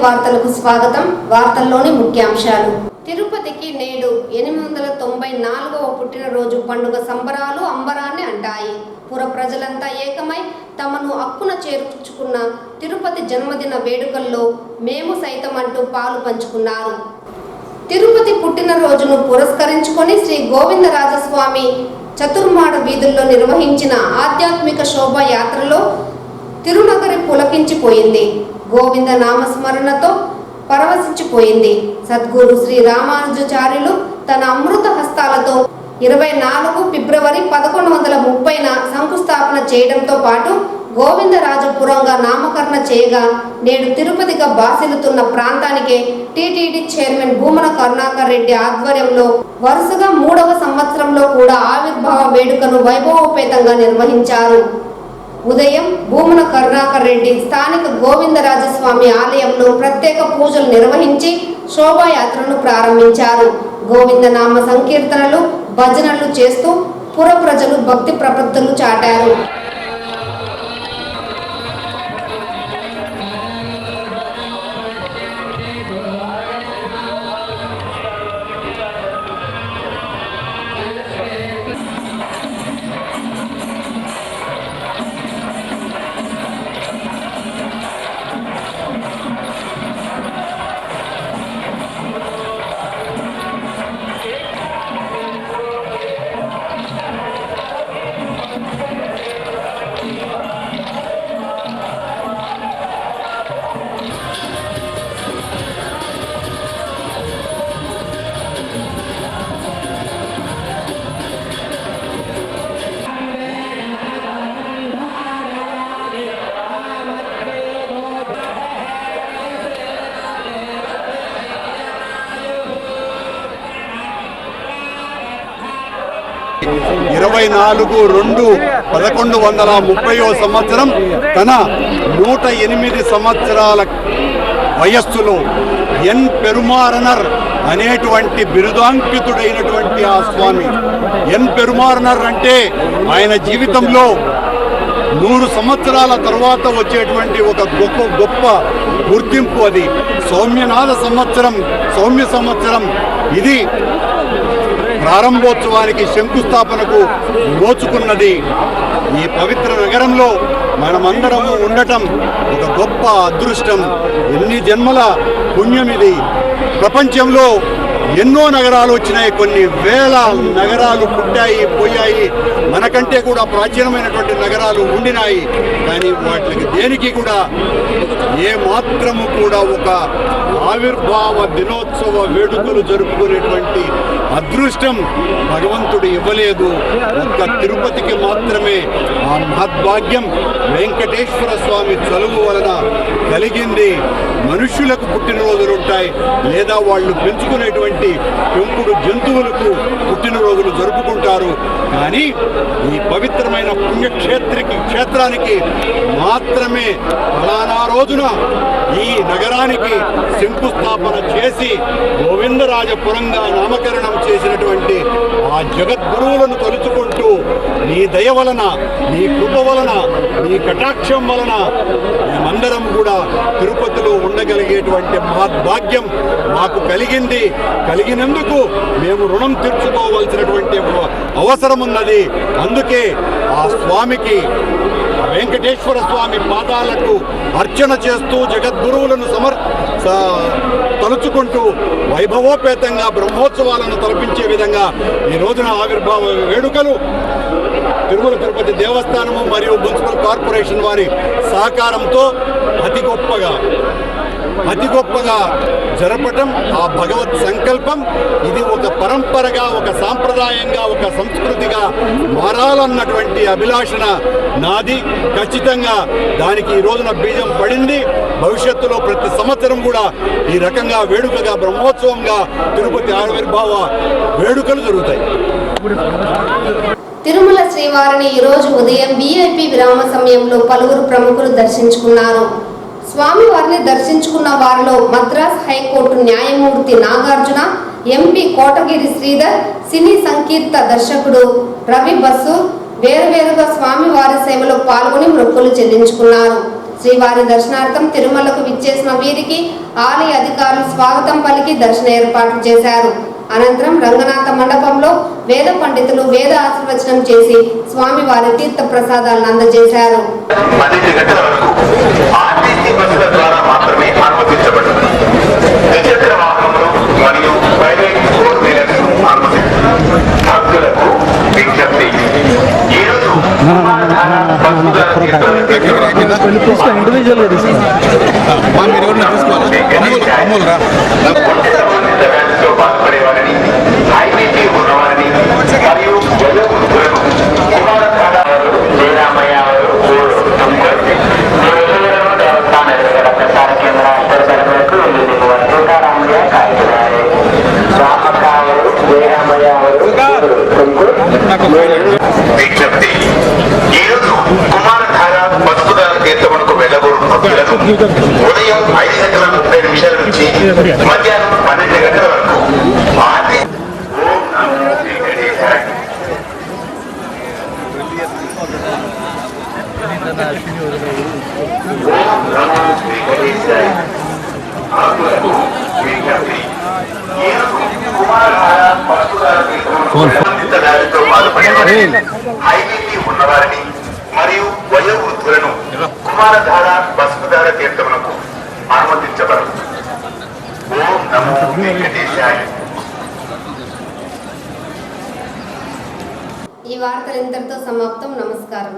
వార్తలకు స్వాగతం. వార్తల్లోని ముఖ్యాంశాలు. తిరుపతికి నేడు 894వ పుట్టినరోజు పండుగ సంబరాలు అంబరాన్ని అంటాయి. పుర ప్రజలంతా ఏకమై తమను అక్కున చేర్చుకున్న తిరుపతి జన్మదిన వేడుకల్లో మేము సైతం అంటూ పాలు పంచుకున్నారు. తిరుపతి పుట్టినరోజును పురస్కరించుకొని శ్రీ గోవిందరాజస్వామి చతుర్మాడ వీధుల్లో నిర్వహించిన ఆధ్యాత్మిక శోభాయాత్రలో తిరునగరి పులకించిపోయింది. గోవింద నామస్మరణతో పరవశించిపోయింది. సద్గురు శ్రీ రామానుజాచార్యులు తన అమృత హస్తాలతో 24 ఫిబ్రవరి 1130న శంకుస్థాపన చేయడంతో పాటు గోవిందరాజపురంగా నామకరణ చేయగా నేడు తిరుపతిగా బాసిల్లుతున్న ప్రాంతానికే టీటీడీ చైర్మన్ భూమన కరుణాకర్ రెడ్డి ఆధ్వర్యంలో వరుసగా 3వ సంవత్సరంలో కూడా ఆవిర్భావ వేడుకను వైభవోపేతంగా నిర్వహించారు. ఉదయం భూమన కరుణాకర్ రెడ్డి స్థానిక గోవిందరాజస్వామి ఆలయంలో ప్రత్యేక పూజలు నిర్వహించి శోభాయాత్రను ప్రారంభించారు. గోవింద నామ సంకీర్తనలు, భజనలు చేస్తూ పుర ప్రజలు భక్తి ప్రపత్తులు చాటారు. ఇరవై 4/2/1130 సంవత్సరం తన 108 సంవత్సరాల వయస్సులో ఎన్ పెరుమారనర్ అనేటువంటి బిరుదాంకితుడైనటువంటి ఆ స్వామి. ఎన్ పెరుమారనర్ అంటే ఆయన జీవితంలో 100 సంవత్సరాల తర్వాత వచ్చేటువంటి ఒక గొప్ప గుర్తింపు. అది సౌమ్యనాథ సంవత్సరం, సౌమ్య సంవత్సరం. ఇది ప్రారంభోత్సవానికి శంకుస్థాపనకు నోచుకున్నది. ఈ పవిత్ర నగరంలో మనమందరము ఉండటం ఒక గొప్ప అదృష్టం. ఎన్ని జన్మల పుణ్యం ఇది. ప్రపంచంలో ఎన్నో నగరాలు వచ్చినాయి, కొన్ని వేల నగరాలు పుట్టాయి, పోయాయి. మనకంటే కూడా ప్రాచీనమైనటువంటి నగరాలు ఉండినాయి. కానీ వాటికి దేనికి కూడా ఏ మాత్రము కూడా ఒక ఆవిర్భావ దినోత్సవ వేడుకలు జరుపుకునేటువంటి అదృష్టం భగవంతుడు ఇవ్వలేదు. ఒక్క తిరుపతికి మాత్రమే ఆ మహద్భాగ్యం వెంకటేశ్వర స్వామి చలువు వలన కలిగింది. మనుష్యులకు పుట్టినరోజులు ఉంటాయి, లేదా వాళ్ళు పెంచుకునేటువంటి పెంపుడు జంతువులకు పుట్టినరోజులు జరుపుకుంటారు. కానీ ఈ పవిత్రమైన పుణ్యక్షేత్రానికి మాత్రమే ఫలానా రోజున ఈ నగరానికి శంకుస్థాపన చేసి గోవిందరాజపురంగా నామకరణం చేసినటువంటి ఆ జగద్గురువులను తలుచుకుంటూ నీ దయ వలన, నీ కృప వలన, నీ కటాక్షం వలన మేమందరం కూడా తిరుపతిలో ఉండగలిగేటువంటి మహద్భాగ్యం మాకు కలిగింది. కలిగినందుకు మేము రుణం తీర్చుకోవాల్సినటువంటి అవసరం ఉన్నది. అందుకే ఆ స్వామికి, వెంకటేశ్వర స్వామి పాదాలకు అర్చన చేస్తూ జగద్గురువులను తలుచుకుంటూ వైభవోపేతంగా బ్రహ్మోత్సవాలను తలపించే విధంగా ఈ రోజున ఆవిర్భావ వేడుకలు తిరుమల తిరుపతి దేవస్థానము మరియు మున్సిపల్ కార్పొరేషన్ వారి సహకారంతో అతి గొప్పగా జరపటం ఆ భగవత్ సంకల్పం. ఇది ఒక పరంపరగా, ఒక సాంప్రదాయంగా, ఒక సంస్కృతిగా మారాలన్నటువంటి అభిలాషణ నాది. ఖచ్చితంగా దానికి ఈ రోజున బీజం పడింది. భవిష్యత్తులో ప్రతి సంవత్సరం కూడా ఈ రకంగా వేడుకగా, బ్రహ్మోత్సవంగా తిరుపతి ఆవిర్భావ వేడుకలు జరుగుతాయి. తిరుమల శ్రీవారిని ఈరోజు ఉదయం VIP విరామ సమయంలో పలువురు ప్రముఖులు దర్శించుకున్నారు. స్వామివారిని దర్శించుకున్న వారిలో మద్రాస్ హైకోర్టు న్యాయమూర్తి నాగార్జున, MP కోటగిరి శ్రీధర్, సినీ సంకీర్త దర్శకుడు రవి బస్సు వేరువేరుగా స్వామివారి సేవలో పాల్గొని మొక్కులు చెల్లించుకున్నారు. శ్రీవారి దర్శనార్థం తిరుమలకు విచ్చేసిన వీరికి ఆలయ అధికారులు స్వాగతం పలికి దర్శన ఏర్పాట్లు చేశారు. అనంతరం రంగనాథ మండపంలో వేద పండితులు వేద ఆశీర్వచనం చేసి స్వామివారి తీర్థ ప్రసాదాలను అందజేశారు. 12 గంటల వరకు ఆర్టీసీ బస్సుల ద్వారా మాత్రమే అనుమతించబడుతుంది. ద్విచక్ర వాహనములు మరియు ప్రైవేట్ ఫోర్ వీలర్స్ అనుమతించారు. భక్తులకు విజ్ఞప్తి, ఈరోజు బాధపడేవారని, హైబీపీ ఉన్నవారని మరియు వయోవృద్ధులను శ్రీరామయ్య దేవస్థాన ప్రసార కేంద్ర అంతర్గతలకు తుకారామయ్య కాయకులారే రామకావరు శ్రీరామయ్య విజ్ఞప్తి, ఈరోజు కుమారధార పసుపుదార తీర్థమునకు వెళ్ళబోరు భక్తులను ఉదయం 5:30 నుంచి మధ్యాహ్నం 12 గంటల వరకు ఓం నమో వెంకటేశాయ. ఓం నమో వెంకటేశాయ. భక్తులకు విజ్ఞప్తి, ఈరోజు కుమారధార పసుపుదార తీర్థమునకు సంబంధిత దారితో బాధపడేవారిని, హైబీపీ ఉన్నవారిని మరియు వయోవృద్ధులను కుమారధార పసుపుదార తీర్థమునకు అనుమతించబడదు. ఓం నమో వెంకటేశాయ. ఈ వార్తలు ఇంతటితో సమాప్తం. నమస్కారం.